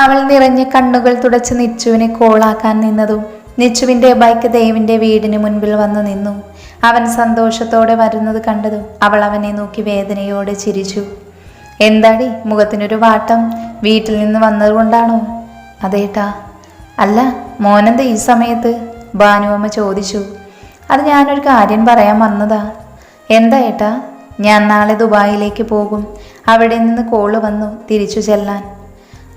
അവൾ നിറഞ്ഞ കണ്ണുകൾ തുടച്ച് നിച്ചുവിനെ കോളാക്കാൻ നിന്നതും നിച്ചുവിന്റെ ബൈക്ക് ദേവിന്റെ വീടിന് മുൻപിൽ വന്നു നിന്നു. അവൻ സന്തോഷത്തോടെ വരുന്നത് കണ്ടതും അവൾ അവനെ നോക്കി വേദനയോടെ ചിരിച്ചു. എന്താടി മുഖത്തിനൊരു വാട്ടം? വീട്ടിൽ നിന്ന് വന്നതുകൊണ്ടാണോ? അതേട്ടാ. അല്ല, മോനെന്താ ഈ സമയത്ത്? ഭാനുവമ്മ ചോദിച്ചു. അത് ഞാനൊരു കാര്യം പറയാൻ വന്നതാ. എന്താ ഏട്ടാ? ഞാൻ നാളെ ദുബായിലേക്ക് പോകും. അവിടെ നിന്ന് കോള് വന്നു തിരിച്ചു ചെല്ലാൻ.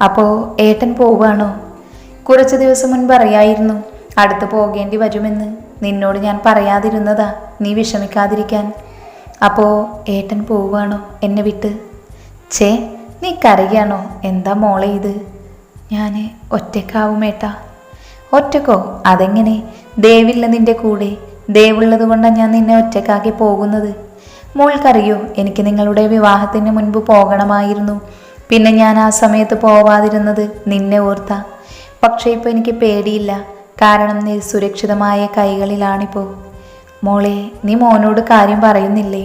അപ്പോൾ ഏട്ടൻ പോവാണോ? കുറച്ച് ദിവസം മുൻപ് അറിയായിരുന്നു അടുത്ത് പോകേണ്ടി വരുമെന്ന്. നിന്നോട് ഞാൻ പറയാതിരുന്നതാ നീ വിഷമിക്കാതിരിക്കാൻ. അപ്പോൾ ഏട്ടൻ പോവാണോ എന്നെ വിട്ട്? ചേ, നീ കരയാണോ? എന്താ മോളെ ഇത്? ഞാൻ ഒറ്റക്കാവും ഏട്ടാ. ഒറ്റക്കോ? അതെങ്ങനെ? ദേവില്ല നിന്റെ കൂടെ. ദേവുള്ളത് കൊണ്ടാണ് ഞാൻ നിന്നെ ഒറ്റക്കാക്കി പോകുന്നത്. മോൾക്കറിയോ, എനിക്ക് നിങ്ങളുടെ വിവാഹത്തിന് മുൻപ് പോകണമായിരുന്നു. പിന്നെ ഞാൻ ആ സമയത്ത് പോവാതിരുന്നത് നിന്നെ ഓർത്താ. പക്ഷേ ഇപ്പോൾ എനിക്ക് പേടിയില്ല. കാരണം നീ സുരക്ഷിതമായ കൈകളിലാണിപ്പോൾ. മോളെ, നീ മോനോട് കാര്യം പറയുന്നില്ലേ?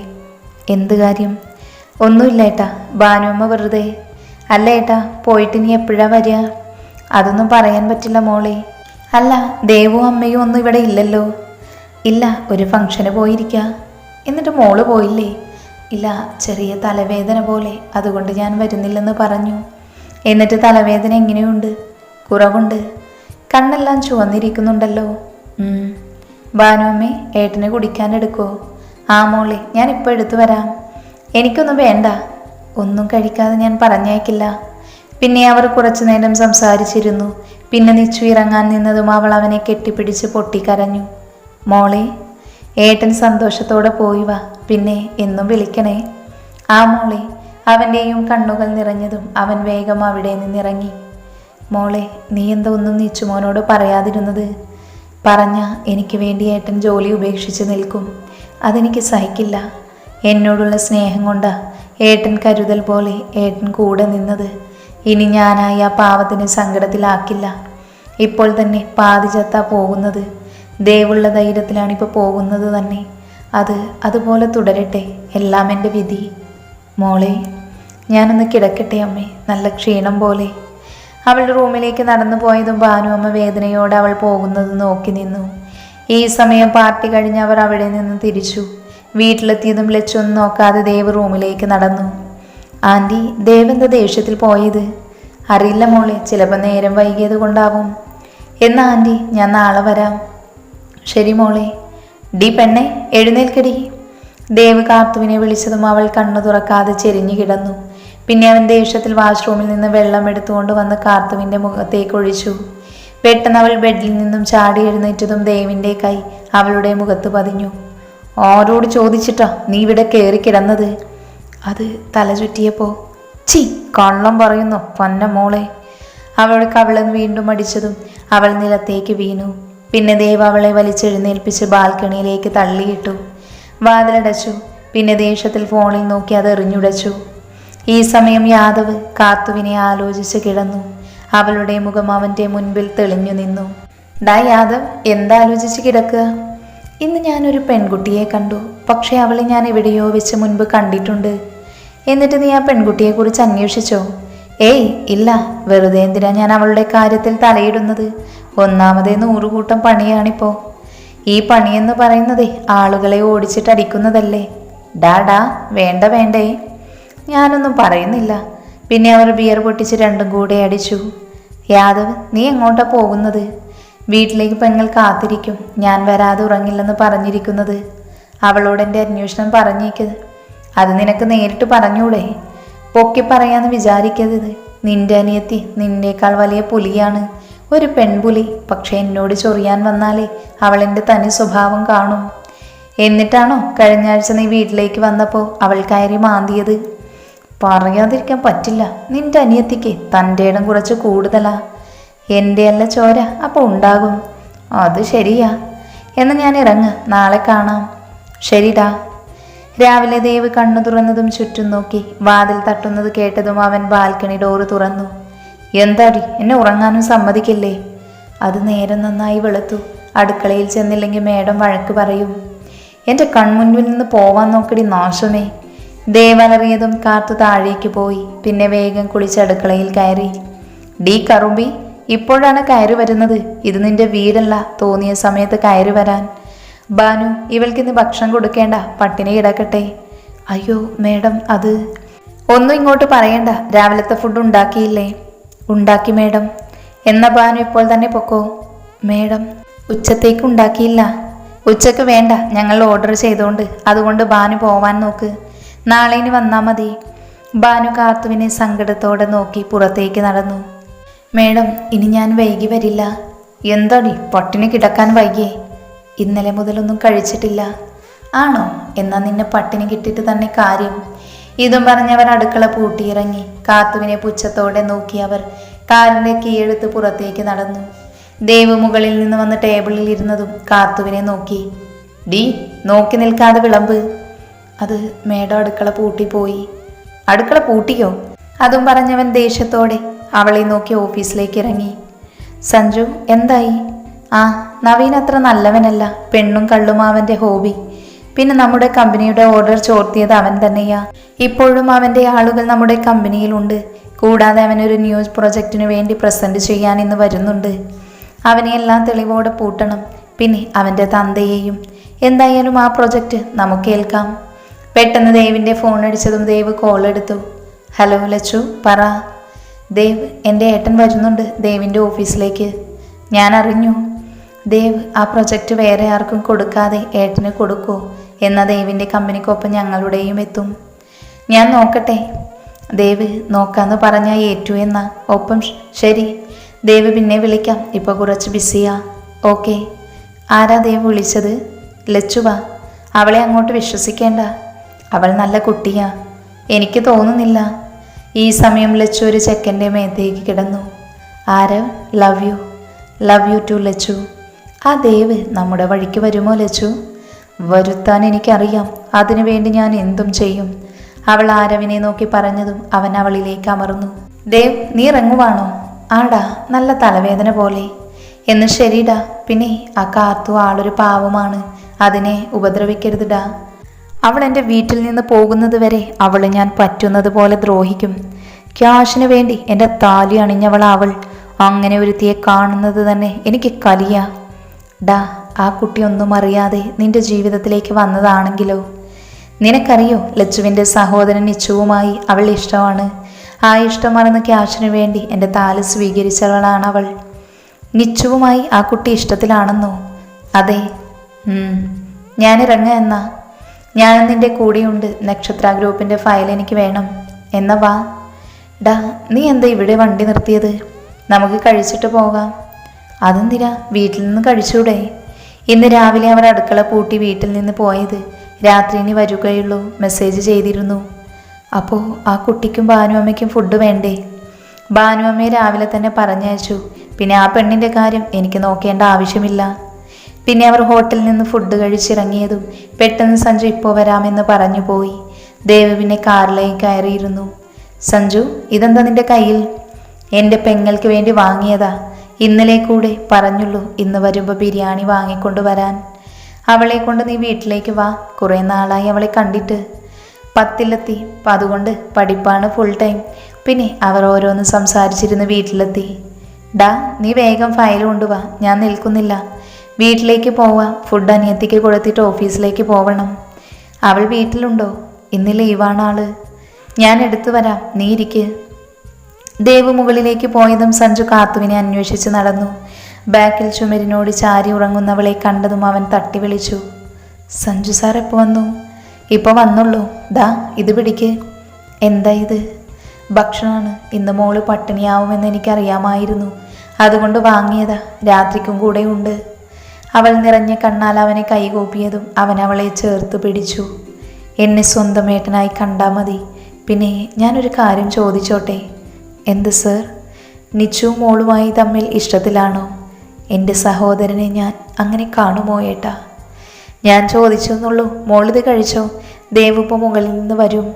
എന്ത് കാര്യം? ഒന്നുമില്ല ഏട്ടാ. ഭാനുമ്മ വെറുതെ. അല്ല ഏട്ടാ, പോയിട്ട് നീ എപ്പോഴാ വരിക? അതൊന്നും പറയാൻ പറ്റില്ല മോളെ. അല്ല, ദേവും അമ്മയും ഒന്നും ഇവിടെ ഇല്ലല്ലോ. ഇല്ല, ഒരു ഫംഗ്ഷന് പോയിരിക്കുക. എന്നിട്ട് മോള് പോയില്ലേ? ഇല്ല, ചെറിയ തലവേദന പോലെ, അതുകൊണ്ട് ഞാൻ വരുന്നില്ലെന്ന് പറഞ്ഞു. എന്നിട്ട് തലവേദന എങ്ങനെയുണ്ട്? കുറവുണ്ട്. കണ്ണെല്ലാം ചുവന്നിരിക്കുന്നുണ്ടല്ലോ. ഭാനുമ്മേ, ഏട്ടനെ കുടിക്കാൻ എടുക്കോ? ആ മോളെ, ഞാൻ ഇപ്പോൾ എടുത്തു വരാം. എനിക്കൊന്നും വേണ്ട. ഒന്നും കഴിക്കാതെ ഞാൻ പറഞ്ഞേക്കില്ല. പിന്നെ അവർ കുറച്ചു നേരം സംസാരിച്ചിരുന്നു. പിന്നെ നിച്ചു ഇറങ്ങാൻ നിന്നതും അവൾ അവനെ കെട്ടിപ്പിടിച്ച് പൊട്ടിക്കരഞ്ഞു. മോളെ, ഏട്ടൻ സന്തോഷത്തോടെ പോയി വാ. പിന്നെ എന്നും വിളിക്കണേ. ആ മോളെ. അവൻ്റെയും കണ്ണുകൾ നിറഞ്ഞതും അവൻ വേഗം അവിടെ നിന്നിറങ്ങി. മോളെ, നീ എന്താ ഒന്നും നിച്ചുമോനോട് പറയാതിരുന്നത്? പറഞ്ഞ എനിക്ക് വേണ്ടി ഏട്ടൻ ജോലി ഉപേക്ഷിച്ച് നിൽക്കും. അതെനിക്ക് സഹിക്കില്ല. എന്നോടുള്ള സ്നേഹം കൊണ്ടാ ഏട്ടൻ കരുതൽ പോലെ ഏട്ടൻ കൂടെ നിന്നത്. ഇനി ഞാനായി ആ പാവത്തിന് സങ്കടത്തിലാക്കില്ല. ഇപ്പോൾ തന്നെ പാതി ചത്താ പോകുന്നത്. ദേവുള്ള ധൈര്യത്തിലാണിപ്പോൾ പോകുന്നത് തന്നെ. അതുപോലെ തുടരട്ടെ. എല്ലാം എൻ്റെ വിധി. മോളെ, ഞാനൊന്ന് കിടക്കട്ടെ അമ്മേ. നല്ല ക്ഷീണം പോലെ. അവൾ റൂമിലേക്ക് നടന്നു പോയതും ഭാനുവമ്മ വേദനയോടെ അവൾ പോകുന്നത് നോക്കി നിന്നു. ഈ സമയം പാർട്ടി കഴിഞ്ഞ് അവർ അവിടെ നിന്ന് തിരിച്ചു. വീട്ടിലെത്തിയതും ലച്ചൊന്നും നോക്കാതെ ദേവ് റൂമിലേക്ക് നടന്നു. ആൻറ്റി, ദേവ് എന്താ ദേഷ്യത്തിൽ പോയത്? അറിയില്ല മോളെ, ചിലപ്പോൾ നേരം വൈകിയത് കൊണ്ടാവും. എന്നാ ആൻറ്റി, ഞാൻ നാളെ വരാം. ശരി മോളെ. ഡി പെണ്ണെ, എഴുന്നേൽക്കടി. ദേവ് കാർത്തുവിനെ വിളിച്ചതും അവൾ കണ്ണു തുറക്കാതെ ചെരിഞ്ഞു കിടന്നു. പിന്നെ അവൻ ദേഷ്യത്തിൽ വാഷ്റൂമിൽ നിന്ന് വെള്ളം എടുത്തുകൊണ്ട് വന്ന് കാർത്തുവിൻ്റെ മുഖത്തേക്ക് ഒഴിച്ചു. പെട്ടെന്ന് അവൾ ബെഡിൽ നിന്നും ചാടി എഴുന്നേറ്റതും ദേവിൻ്റെ കൈ അവളുടെ മുഖത്ത് പതിഞ്ഞു. ആരോട് ചോദിച്ചിട്ടാ നീ ഇവിടെ കയറി കിടന്നത്? അത് തല ചുറ്റിയപ്പോൾ. ചി, കള്ളം പറയുന്നു പൊന്ന മോളെ. അവൾ കവിളൻ വീണ്ടും അടിച്ചതും അവൾ നിലത്തേക്ക് വീണു. പിന്നെ ദേവ് അവളെ വലിച്ചെഴുന്നേൽപ്പിച്ച് ബാൽക്കണിയിലേക്ക് തള്ളിയിട്ടു. വാതിലടച്ചു. പിന്നെ ദേഷ്യത്തിൽ ഫോണിൽ നോക്കി അത് എറിഞ്ഞുടച്ചു. ഈ സമയം യാദവ് കാത്തുവിനെ ആലോചിച്ച് കിടന്നു. അവളുടെ മുഖം അവൻ്റെ മുൻപിൽ തെളിഞ്ഞു നിന്നു. ഡാ യാദവ്, എന്താലോചിച്ച് കിടക്കുക? ഇന്ന് ഞാനൊരു പെൺകുട്ടിയെ കണ്ടു. പക്ഷേ അവളെ ഞാൻ എവിടെയോ വെച്ച് മുൻപ് കണ്ടിട്ടുണ്ട്. എന്നിട്ട് നീ ആ പെൺകുട്ടിയെക്കുറിച്ച് അന്വേഷിച്ചോ? ഏയ് ഇല്ല. വെറുതെ എന്തിനാ ഞാൻ അവളുടെ കാര്യത്തിൽ തലയിടുന്നത്? ഒന്നാമതേ 100 കൂട്ടം പണിയാണിപ്പോൾ. ഈ പണിയെന്ന് പറയുന്നതേ ആളുകളെ ഓടിച്ചിട്ടടിക്കുന്നതല്ലേ. ഡാ വേണ്ട വേണ്ടേ. ഞാനൊന്നും പറയുന്നില്ല. പിന്നെ അവർ ബിയർ പൊട്ടിച്ച് രണ്ടും കൂടെ അടിച്ചു. യാദവ്, നീ എങ്ങോട്ടാ പോകുന്നത്? വീട്ടിലേക്ക് പെങ്ങൾ കാത്തിരിക്കും. ഞാൻ വരാതെ ഉറങ്ങില്ലെന്ന് പറഞ്ഞിരിക്കുന്നത്. അവളോട് എൻ്റെ അന്വേഷണം പറഞ്ഞേക്ക്. അത് നിനക്ക് നേരിട്ട് പറഞ്ഞൂടെ? പൊക്കി പറയാന്ന് വിചാരിക്കരുത്. നിന്റെ അനിയത്തി നിന്നേക്കാൾ വലിയ പുലിയാണ്. ഒരു പെൺപുലി. പക്ഷെ എന്നോട് ചൊറിയാൻ വന്നാലേ അവൾ എൻ്റെ തനി സ്വഭാവം കാണും. എന്നിട്ടാണോ കഴിഞ്ഞ ആഴ്ച നീ വീട്ടിലേക്ക് വന്നപ്പോൾ അവൾ കയറി മാന്തിയത്? പറയാതിരിക്കാൻ പറ്റില്ല. നിന്റെ അനിയത്തിക്ക് തൻ്റെ ഇടം കുറച്ച് കൂടുതലാ. എൻ്റെ അല്ല ചോര, അപ്പോൾ ഉണ്ടാകും. അത് ശരിയാ. എന്ന് ഞാൻ ഇറങ്ങ്, നാളെ കാണാം. ശരിടാ. രാവിലെ ദേവ് കണ്ണു തുറന്നതും ചുറ്റും നോക്കി. വാതിൽ തട്ടുന്നത് കേട്ടതും അവൻ ബാൽക്കണി ഡോറ് തുറന്നു. എന്താടി, എന്നെ ഉറങ്ങാനും സമ്മതിക്കില്ലേ? അത് നേരം നന്നായി വെളുത്തു. അടുക്കളയിൽ ചെന്നില്ലെങ്കിൽ മേഡം വഴക്ക് പറയും. എൻ്റെ കൺമുൻപിൽ നിന്ന് പോവാൻ നോക്കടി നാശമേ. ദേവലറിയതും കാത്തു താഴേക്ക് പോയി. പിന്നെ വേഗം കുളിച്ച് അടുക്കളയിൽ കയറി. ഡീ കറുമ്പി, ഇപ്പോഴാണ് കയറി വരുന്നത്. ഇത് നിന്റെ വീടല്ല, തോന്നിയ സമയത്ത് കയറി വരാൻ. ബാനു, ഇവൾക്കിന്ന് ഭക്ഷണം കൊടുക്കേണ്ട, പട്ടിണി കിടക്കട്ടെ. അയ്യോ മേഡം, അത് ഒന്നും ഇങ്ങോട്ട് പറയണ്ട. രാവിലത്തെ ഫുഡ് ഉണ്ടാക്കിയില്ലേ? ഉണ്ടാക്കി മേഡം. എന്ന ബാനു ഇപ്പോൾ തന്നെ പൊക്കോ. മേഡം, ഉച്ചത്തേക്ക് ഉണ്ടാക്കിയില്ല. ഉച്ചക്ക് വേണ്ട, ഞങ്ങൾ ഓർഡർ ചെയ്തോണ്ട്. അതുകൊണ്ട് ബാനു പോവാൻ നോക്ക്. നാളെ ഇനി വന്നാൽ മതി. ബാനു കാർത്തുവിനെ സങ്കടത്തോടെ നോക്കി പുറത്തേക്ക് നടന്നു. മേഡം, ഇനി ഞാൻ വൈകി വരില്ല. എന്താടി പട്ടിണി കിടക്കാൻ വൈകിയേ? ഇന്നലെ മുതലൊന്നും കഴിച്ചിട്ടില്ല. ആണോ? എന്നാൽ നിന്നെ പട്ടിണി കിട്ടിയിട്ട് തന്നെ കാര്യം. ഇതും പറഞ്ഞവർ അടുക്കള പൂട്ടിയിറങ്ങി. കാത്തുവിനെ പുച്ഛത്തോടെ നോക്കി അവർ കാറിൻ്റെ കീഴെടുത്ത് പുറത്തേക്ക് നടന്നു. ദേവ് മുകളിൽ നിന്ന് വന്ന് ടേബിളിൽ ഇരുന്നതും കാത്തുവിനെ നോക്കി. ഡി, നോക്കി നിൽക്കാതെ വിളമ്പ്. അത് മേഡം, അടുക്കള പൂട്ടിപ്പോയി. അടുക്കള പൂട്ടിയോ? അതും പറഞ്ഞവൻ ദേഷ്യത്തോടെ അവളെ നോക്കി ഓഫീസിലേക്ക് ഇറങ്ങി. സഞ്ജു, എന്തായി? ആ, നവീൻ അത്ര നല്ലവനല്ല. പെണ്ണും കള്ളും അവൻ്റെ ഹോബി. പിന്നെ നമ്മുടെ കമ്പനിയുടെ ഓർഡർ ചോർത്തിയത് അവൻ തന്നെയാ. ഇപ്പോഴും അവൻ്റെ ആളുകൾ നമ്മുടെ കമ്പനിയിലുണ്ട്. കൂടാതെ അവനൊരു ന്യൂസ് പ്രൊജക്റ്റിനു വേണ്ടി പ്രസൻറ്റ് ചെയ്യാൻ ഇന്ന് വരുന്നുണ്ട്. അവനെ എല്ലാം തെളിവോടെ പൂട്ടണം. പിന്നെ അവൻ്റെ തന്തയെയും. എന്തായാലും ആ പ്രൊജക്റ്റ് നമുക്ക് കേൾക്കാം. പെട്ടെന്ന് ദേവിൻ്റെ ഫോൺ അടിച്ചതും ദേവ് കോൾ എടുത്തു. ഹലോ ലച്ചു, പറ. ദേവ്, എൻ്റെ ഏട്ടൻ വരുന്നുണ്ട് ദേവിൻ്റെ ഓഫീസിലേക്ക്. ഞാൻ അറിഞ്ഞു. ദേവ്, ആ പ്രൊജക്റ്റ് വേറെ ആർക്കും കൊടുക്കാതെ ഏട്ടന് കൊടുക്കൂ. എന്നാൽ ദേവിൻ്റെ കമ്പനിക്കൊപ്പം ഞങ്ങളുടെയും എത്തും. ഞാൻ നോക്കട്ടെ. ദേവ്, നോക്കാമെന്ന് പറഞ്ഞാൽ ഏറ്റു എന്നാ. ഒപ്പം ശരി. ദേവ്, പിന്നെ വിളിക്കാം, ഇപ്പോൾ കുറച്ച് ബിസിയാ. ഓക്കെ. ആരാ ദേവ് വിളിച്ചത്? ലച്ചുവാ. അവളെ അങ്ങോട്ട് വിശ്വസിക്കേണ്ട. അവൾ നല്ല കുട്ടിയാ. എനിക്ക് തോന്നുന്നില്ല. ഈ സമയം ലച്ചു ഒരു ചെക്കൻ്റെ മേത്തേക്ക് കിടന്നു. Aarav? Love you. Love you too Lachu. ആ ദേവ് നമ്മുടെ വഴിക്ക് വരുമോ ലച്ചു? വരുത്താൻ എനിക്കറിയാം. അതിനുവേണ്ടി ഞാൻ എന്തും ചെയ്യും. അവൾ ആരവിനെ നോക്കി പറഞ്ഞതും അവൻ അവളിലേക്ക് അമർന്നു. ദേവ്, നീ ഇറങ്ങുവാണോ? ആടാ, നല്ല തലവേദന പോലെ. എന്ന് ശരിടാ. പിന്നെ ആ കാർത്തു ആളൊരു പാവമാണ്. അതിനെ ഉപദ്രവിക്കരുതിടാ. അവൾ എൻ്റെ വീട്ടിൽ നിന്ന് പോകുന്നത് വരെ അവൾ ഞാൻ പറ്റുന്നത് പോലെ ദ്രോഹിക്കും. ക്യാഷിന് വേണ്ടി എൻ്റെ താലി അണിഞ്ഞവൾ അവൾ. അങ്ങനെ ഒരുത്തിയെ കാണുന്നത് തന്നെ എനിക്ക് കലിയാ. ഡാ, ആ കുട്ടി ഒന്നും അറിയാതെ നിന്റെ ജീവിതത്തിലേക്ക് വന്നതാണെങ്കിലോ? നിനക്കറിയോ, ലച്ചുവിൻ്റെ സഹോദരൻ നിച്ചുവുമായി അവൾ ഇഷ്ടമാണ്. ആ ഇഷ്ടം മറന്ന് ക്യാഷിന് വേണ്ടി എൻ്റെ താലി സ്വീകരിച്ചവളാണ് അവൾ. നിച്ചുവുമായി ആ കുട്ടി ഇഷ്ടത്തിലാണെന്നോ? അതെ. ഞാനിറങ്ങ എന്നാ. ഞാനും നിൻ്റെ കൂടെയുണ്ട്. നക്ഷത്ര ഗ്രൂപ്പിൻ്റെ ഫയൽ എനിക്ക് വേണം. എന്നാ വാ. ഡാ, നീ എന്താ ഇവിടെ വണ്ടി നിർത്തിയത്? നമുക്ക് കഴിച്ചിട്ട് പോകാം. അതെന്തിനാ? വീട്ടിൽ നിന്ന് കഴിച്ചൂടെ? ഇന്ന് രാവിലെ അവർ അടുക്കള പൂട്ടി വീട്ടിൽ നിന്ന് പോയത്. രാത്രി ഇനി വരികയുള്ളൂ. മെസ്സേജ് ചെയ്തിരുന്നു. അപ്പോൾ ആ കുട്ടിക്കും ഭാനുഅമ്മയ്ക്കും ഫുഡ് വേണ്ടേ? ഭാനുഅമ്മയെ രാവിലെ തന്നെ പറഞ്ഞയച്ചു. പിന്നെ ആ പെണ്ണിൻ്റെ കാര്യം എനിക്ക് നോക്കേണ്ട ആവശ്യമില്ല. പിന്നെ അവർ ഹോട്ടലിൽ നിന്ന് ഫുഡ് കഴിച്ചിറങ്ങിയതും പെട്ടെന്ന് സഞ്ജു ഇപ്പോൾ വരാമെന്ന് പറഞ്ഞു പോയി. ദേവ് പിന്നെ കാറിലേക്ക് കയറിയിരുന്നു. സഞ്ജു, ഇതെന്താ നിന്റെ കയ്യിൽ? എൻ്റെ പെങ്ങൾക്ക് വേണ്ടി വാങ്ങിയതാ. ഇന്നലെ കൂടെ പറഞ്ഞുള്ളൂ ഇന്ന് വരുമ്പോൾ ബിരിയാണി വാങ്ങിക്കൊണ്ട് വരാൻ. അവളെ കൊണ്ട് നീ വീട്ടിലേക്ക് വാ. കുറേ നാളായി അവളെ കണ്ടിട്ട്. 10-ലെത്തി. അപ്പം അതുകൊണ്ട് പഠിപ്പാണ് ഫുൾ ടൈം. പിന്നെ അവർ ഓരോന്ന് സംസാരിച്ചിരുന്ന് വീട്ടിലെത്തി. ഡാ, നീ വേഗം ഫയൽ കൊണ്ടുവാ. ഞാൻ നിൽക്കുന്നില്ല. വീട്ടിലേക്ക് പോവാം. ഫുഡ് അനിയത്തിക്ക് കൊടുത്തിട്ട് ഓഫീസിലേക്ക് പോവണം. അവൾ വീട്ടിലുണ്ടോ? ഇന്ന് ലീവാണ് ആള്. ഞാൻ എടുത്തു വരാം, നീ ഇരിക്ക്. ദേവ് മുകളിലേക്ക് പോയതും സഞ്ജു കാത്തുവിനെ അന്വേഷിച്ച് നടന്നു. ബാക്കിൽ ചുമരിനോട് ചാരി ഉറങ്ങുന്നവളെ കണ്ടതും അവൻ തട്ടി വിളിച്ചു. സഞ്ജു സാർ എപ്പോൾ വന്നു? ഇപ്പോൾ വന്നുള്ളൂ. ദാ, ഇത് പിടിക്ക്. എന്താ ഇത്? ഭക്ഷണമാണ്. ഇന്ന് മോള് പട്ടിണിയാവുമെന്ന് എനിക്കറിയാമായിരുന്നു. അതുകൊണ്ട് വാങ്ങിയതാ. രാത്രിക്കും കൂടെ ഉണ്ട്. അവൾ നിറഞ്ഞ കണ്ണാൽ അവനെ കൈകൂപ്പിയതും അവൻ അവളെ ചേർത്ത് പിടിച്ചു. എന്നെ സ്വന്തം ഏട്ടനായി കണ്ടാൽ മതി. പിന്നെ ഞാനൊരു കാര്യം ചോദിച്ചോട്ടെ? എന്ത് സർ? നിച്ചു മോളുമായി തമ്മിൽ ഇഷ്ടത്തിലാണോ? എൻ്റെ സഹോദരനെ ഞാൻ അങ്ങനെ കാണുമോ ഏട്ടാ? ഞാൻ ചോദിച്ചെന്നുള്ളൂ. മോളിത് കഴിച്ചോ? ദേവ് ഇപ്പോൾ മുകളിൽ നിന്ന് വരും.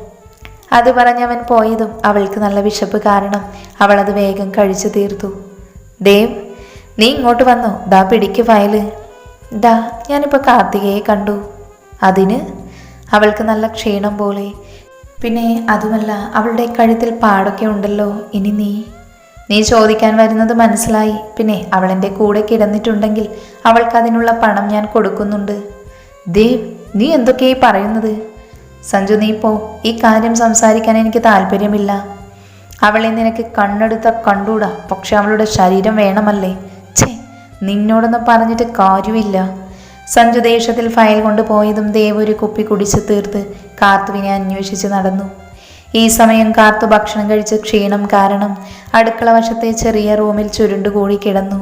അത് പറഞ്ഞവൻ പോയതും അവൾക്ക് നല്ല വിശപ്പ് കാരണം അവളത് വേഗം കഴിച്ചു തീർത്തു. ദേവ്, നീ ഇങ്ങോട്ട് വന്നോ? ദാ പിടിക്ക് ഫയല്. ഡാ, ഞാനിപ്പോൾ കാർത്തികയെ കണ്ടു. അതിന്? അവൾക്ക് നല്ല ക്ഷീണം പോലെ. പിന്നെ അതുമല്ല, അവളുടെ കഴുത്തിൽ പാടൊക്കെ ഉണ്ടല്ലോ. ഇനി നീ നീ ചോദിക്കാൻ വരുന്നത് മനസ്സിലായി. പിന്നെ അവളെൻ്റെ കൂടെ കിടന്നിട്ടുണ്ടെങ്കിൽ അവൾക്കതിനുള്ള പണം ഞാൻ കൊടുക്കുന്നുണ്ട്. ദേവ്, നീ എന്തൊക്കെയായി പറയുന്നത്? സഞ്ജു, നീ പോ. ഈ കാര്യം സംസാരിക്കാൻ എനിക്ക് താല്പര്യമില്ല. അവളെ നിനക്ക് കണ്ണെടുത്ത കണ്ടൂടാ, പക്ഷെ അവളുടെ ശരീരം വേണമല്ലേ? ഛേ, നിന്നോടൊന്നും പറഞ്ഞിട്ട് കാര്യമില്ല. സഞ്ജു ദേഷ്യത്തിൽ ഫയൽ കൊണ്ടുപോയതും ദേവ് ഒരു കുപ്പി കുടിച്ചു തീർത്ത് കാർത്തുവിനെ അന്വേഷിച്ച് നടന്നു. ഈ സമയം കാർത്തു ഭക്ഷണം കഴിച്ച് ക്ഷീണം കാരണം അടുക്കള വശത്തെ ചെറിയ റൂമിൽ ചുരുണ്ടുകൂടി കിടന്നു.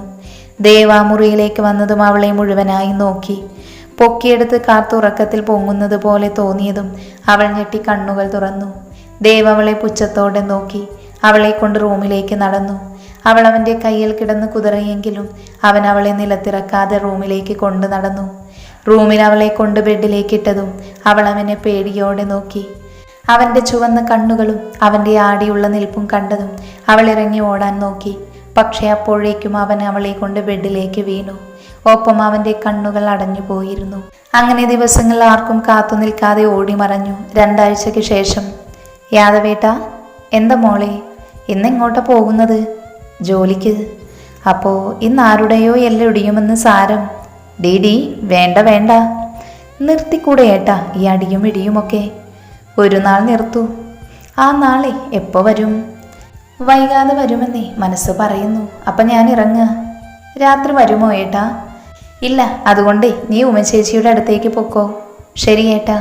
ദേവ് ആ മുറിയിലേക്ക് വന്നതും അവളെ മുഴുവനായി നോക്കി. പൊക്കിയെടുത്ത് കാർത്തു ഉറക്കത്തിൽ പൊങ്ങുന്നത് പോലെ തോന്നിയതും അവൾ ഞെട്ടി കണ്ണുകൾ തുറന്നു. ദേവ് അവളെ പുച്ഛത്തോടെ നോക്കി അവളെ കൊണ്ട് റൂമിലേക്ക് നടന്നു. അവൾ അവൻ്റെ കയ്യിൽ കിടന്ന് കുതിറയെങ്കിലും അവൻ അവളെ നിലത്തിറക്കാതെ റൂമിലേക്ക് കൊണ്ടു നടന്നു. റൂമിൽ അവളെ കൊണ്ട് ബെഡിലേക്കിട്ടതും അവൾ അവനെ പേടിയോടെ നോക്കി. അവൻ്റെ ചുവന്ന കണ്ണുകളും അവൻ്റെ ആടിയുള്ള നിൽപ്പും കണ്ടതും അവൾ ഇറങ്ങി ഓടാൻ നോക്കി. പക്ഷെ അപ്പോഴേക്കും അവൻ അവളെ കൊണ്ട് ബെഡിലേക്ക് വീണു. ഒപ്പം അവൻ്റെ കണ്ണുകൾ അടഞ്ഞു പോയിരുന്നു. അങ്ങനെ ദിവസങ്ങൾ ആർക്കും കാത്തു നിൽക്കാതെ ഓടി മറഞ്ഞു. 2 ആഴ്ചയ്ക്ക് ശേഷം, യാദവേട്ടാ, എന്താ മോളെ ഇന്നെങ്ങോട്ടാ പോകുന്നത്? ജോലിക്ക്. അപ്പോൾ ഇന്ന് ആരുടെയോ എല്ലാം ഇടിയുമെന്ന് സാരം. ഡീഡി, വേണ്ട വേണ്ട, നിർത്തിക്കൂടെ ഏട്ടാ ഈ അടിയും ഇടിയുമൊക്കെ? ഒരു നാൾ നിർത്തൂ. ആ നാളെ എപ്പോൾ വരും? വൈകാതെ വരുമെന്നേ മനസ്സ് പറയുന്നു. അപ്പം ഞാൻ ഇറങ്ങുക. രാത്രി വരുമോ ഏട്ടാ? ഇല്ല, അതുകൊണ്ടേ നീ ഉമചേച്ചിയുടെ അടുത്തേക്ക് പൊക്കോ. ശരി ഏട്ടാ.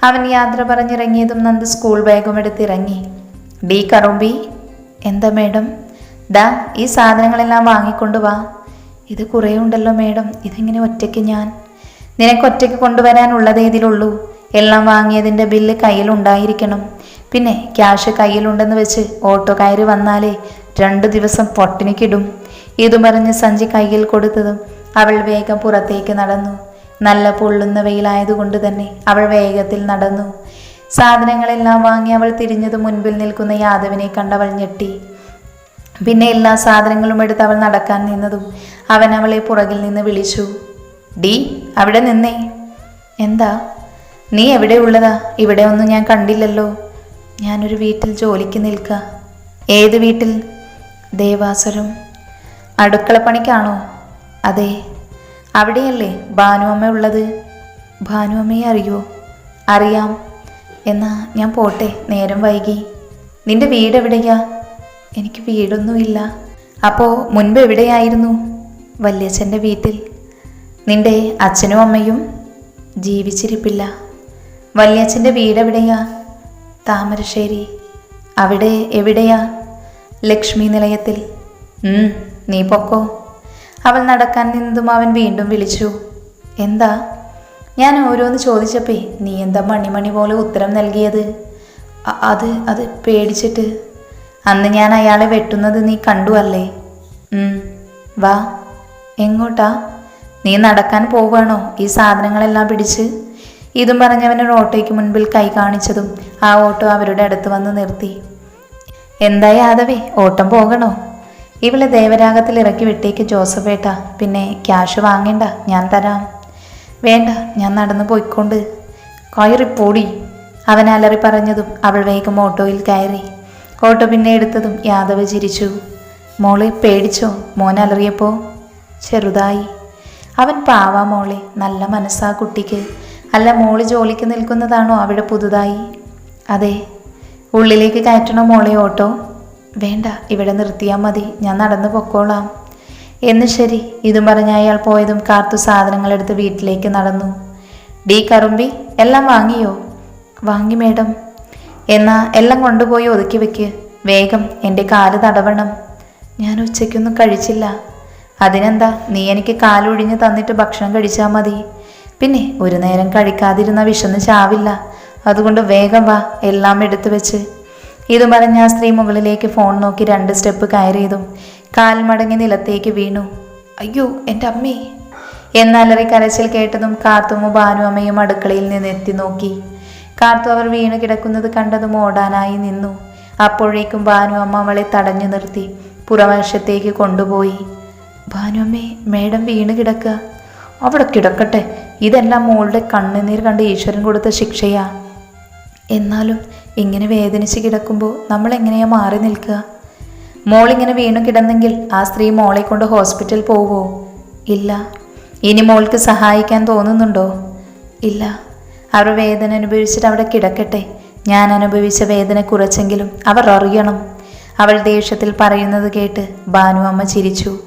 അവൻ യാത്ര പറഞ്ഞിറങ്ങിയതും നന്ദ് സ്കൂൾ ബാഗും എടുത്തിറങ്ങി. ഡി കറുമ്പി. എന്താ മേഡം? ദാ ഈ സാധനങ്ങളെല്ലാം വാങ്ങിക്കൊണ്ടു വാ. ഇത് കുറേ ഉണ്ടല്ലോ മേഡം, ഇതെങ്ങനെ ഒറ്റയ്ക്ക് ഞാൻ? നിനക്ക് ഒറ്റയ്ക്ക് കൊണ്ടുവരാനുള്ളതേ ഇതിലുള്ളൂ. എല്ലാം വാങ്ങിയതിൻ്റെ ബില്ല് കയ്യിലുണ്ടായിരിക്കണം. പിന്നെ ക്യാഷ് കയ്യിലുണ്ടെന്ന് വെച്ച് ഓട്ടോ കയറി വന്നാലേ 2 ദിവസം പൊട്ടിനിക്കിടും. ഇതു പറഞ്ഞ് സഞ്ചി കയ്യിൽ കൊടുത്തതും അവൾ വേഗം പുറത്തേക്ക് നടന്നു. നല്ല പൊള്ളുന്ന വെയിലായതുകൊണ്ട് തന്നെ അവൾ വേഗത്തിൽ നടന്നു. സാധനങ്ങളെല്ലാം വാങ്ങി അവൾ തിരിഞ്ഞത് മുൻപിൽ നിൽക്കുന്ന യാദവിനെ കണ്ടവൾ ഞെട്ടി. പിന്നെ എല്ലാ സാധനങ്ങളും എടുത്ത് അവൾ നടക്കാൻ നിന്നതും അവൻ അവളെ പുറകിൽ നിന്ന് വിളിച്ചു. ഡി, അവിടെ നിന്നേ. എന്താ? നീ എവിടെയുള്ളതാ? ഇവിടെ ഒന്നും ഞാൻ കണ്ടില്ലല്ലോ. ഞാനൊരു വീട്ടിൽ ജോലിക്ക് നിൽക്കുക. ഏത് വീട്ടിൽ? ദേവാസുരം. അടുക്കളപ്പണിക്കാണോ? അതെ. അവിടെയല്ലേ ഭാനുവമ്മ ഉള്ളത്? ഭാനുവമ്മയെ അറിയോ? അറിയാം. എന്നാ ഞാൻ പോട്ടെ, നേരം വൈകി. നിന്റെ വീട് എവിടെയാ? എനിക്ക് വീടൊന്നുമില്ല. അപ്പോൾ മുൻപ് എവിടെയായിരുന്നു? വല്യച്ഛൻ്റെ വീട്ടിൽ. നിന്റെ അച്ഛനും അമ്മയും? ജീവിച്ചിരിപ്പില്ല. വല്യച്ഛൻ്റെ വീട് എവിടെയാ? താമരശ്ശേരി. അവിടെ എവിടെയാ? ലക്ഷ്മി നിലയത്തിൽ. നീ പൊക്കോ. അവൾ നടക്കാൻ നിന്നതും അവൻ വീണ്ടും വിളിച്ചു. എന്താ? ഞാൻ ഓരോന്ന് ചോദിച്ചപ്പേ നീ എന്താ മണിമണി പോലെ ഉത്തരം നൽകിയത്? അത് പേടിച്ചിട്ട്. അന്ന് ഞാൻ അയാളെ വെട്ടുന്നത് നീ കണ്ടു അല്ലേ? വാ. എങ്ങോട്ടാ? നീ നടക്കാൻ പോവുകയാണോ ഈ സാധനങ്ങളെല്ലാം പിടിച്ച്? ഇതും പറഞ്ഞവനൊരു ഓട്ടോയ്ക്ക് മുൻപിൽ കൈ കാണിച്ചതും ആ ഓട്ടോ അവരുടെ അടുത്ത് വന്ന് നിർത്തി. എന്താ യാദവേ, ഓട്ടം പോകണോ? ഇവളെ ദേവരാഗത്തിൽ ഇറക്കി വിട്ടേക്ക് ജോസഫേട്ടാ. പിന്നെ ക്യാഷ് വാങ്ങേണ്ട, ഞാൻ തരാം. വേണ്ട, ഞാൻ നടന്നു പോയിക്കൊണ്ട്. കയറിപ്പോടി. അവൻ അലറി പറഞ്ഞതും അവൾ വേഗം ഓട്ടോയിൽ കയറി. ഓട്ടോ പിന്നെ എടുത്തതും യാദവ് ചിരിച്ചു. മോളെ പേടിച്ചോ മോൻ അലറിയപ്പോൾ? ചെറുതായി. അവൻ പാവാ മോളെ, നല്ല മനസ്സാ കുട്ടിക്ക്. അല്ല, മോള് ജോലിക്ക് നിൽക്കുന്നതാണോ അവിടെ പുതുതായി? അതെ. ഉള്ളിലേക്ക് കയറ്റണോ മോളെ ഓട്ടോ? വേണ്ട, ഇവിടെ നിർത്തിയാൽ മതി, ഞാൻ നടന്നു പൊക്കോളാം. എന്ന് ശരി. ഇതും പറഞ്ഞ അയാൾ പോയതും കാർത്തു സാധനങ്ങളെടുത്ത് വീട്ടിലേക്ക് നടന്നു. ഡി കറുമ്പി, എല്ലാം വാങ്ങിയോ? വാങ്ങി മേഡം. എന്നാ എല്ലാം കൊണ്ടുപോയി ഒതുക്കി വെക്ക്. വേഗം, എൻ്റെ കാല് തടവണം. ഞാൻ ഉച്ചയ്ക്കൊന്നും കഴിച്ചില്ല. അതിനെന്താ, നീ എനിക്ക് കാലൊഴിഞ്ഞ് തന്നിട്ട് ഭക്ഷണം കഴിച്ചാൽ മതി. പിന്നെ ഒരു നേരം കഴിക്കാതിരുന്ന വിശന്ന് ചാവില്ല. അതുകൊണ്ട് വേഗം വാ, എല്ലാം എടുത്തു വെച്ച്. ഇതു പറഞ്ഞ ആ സ്ത്രീ മുകളിലേക്ക് ഫോൺ നോക്കി 2 സ്റ്റെപ്പ് കയറിയതും കാൽ മടങ്ങി നിലത്തേക്ക് വീണു. അയ്യോ, എൻ്റെ അമ്മേ എന്നലറി കരച്ചിൽ കേട്ടതും കാർത്തും ഭാനുവമ്മയും അടുക്കളയിൽ നിന്ന് എത്തി നോക്കി. കാർത്തു അവർ വീണ് കിടക്കുന്നത് കണ്ടതും ഓടാനായി നിന്നു. അപ്പോഴേക്കും ഭാനുവമ്മ അവളെ തടഞ്ഞു നിർത്തി പുറവശത്തേക്ക് കൊണ്ടുപോയി. ഭാനുവമ്മേ, മേഡം വീണ് കിടക്കുക. അവിടെ കിടക്കട്ടെ, ഇതെല്ലാം മോളുടെ കണ്ണുനീർ കണ്ട് ഈശ്വരൻ കൊടുത്ത ശിക്ഷയാ. എന്നാലും ഇങ്ങനെ വേദനിച്ച് കിടക്കുമ്പോൾ നമ്മൾ എങ്ങനെയാ മാറി നിൽക്കുക? മോളിങ്ങനെ വീണു കിടന്നെങ്കിൽ ആ സ്ത്രീ മോളെ കൊണ്ട് ഹോസ്പിറ്റൽ പോവോ? ഇല്ല. ഇനി മോൾക്ക് സഹായിക്കാൻ തോന്നുന്നുണ്ടോ? ഇല്ല. അവർ വേദന അനുഭവിച്ചിട്ട് അവിടെ കിടക്കട്ടെ. ഞാൻ അനുഭവിച്ച വേദന കുറച്ചെങ്കിലും അവർ അറിയണം. അവൾ ദേഷ്യത്തിൽ പറയുന്നത് കേട്ട് ഭാനു അമ്മ ചിരിച്ചു.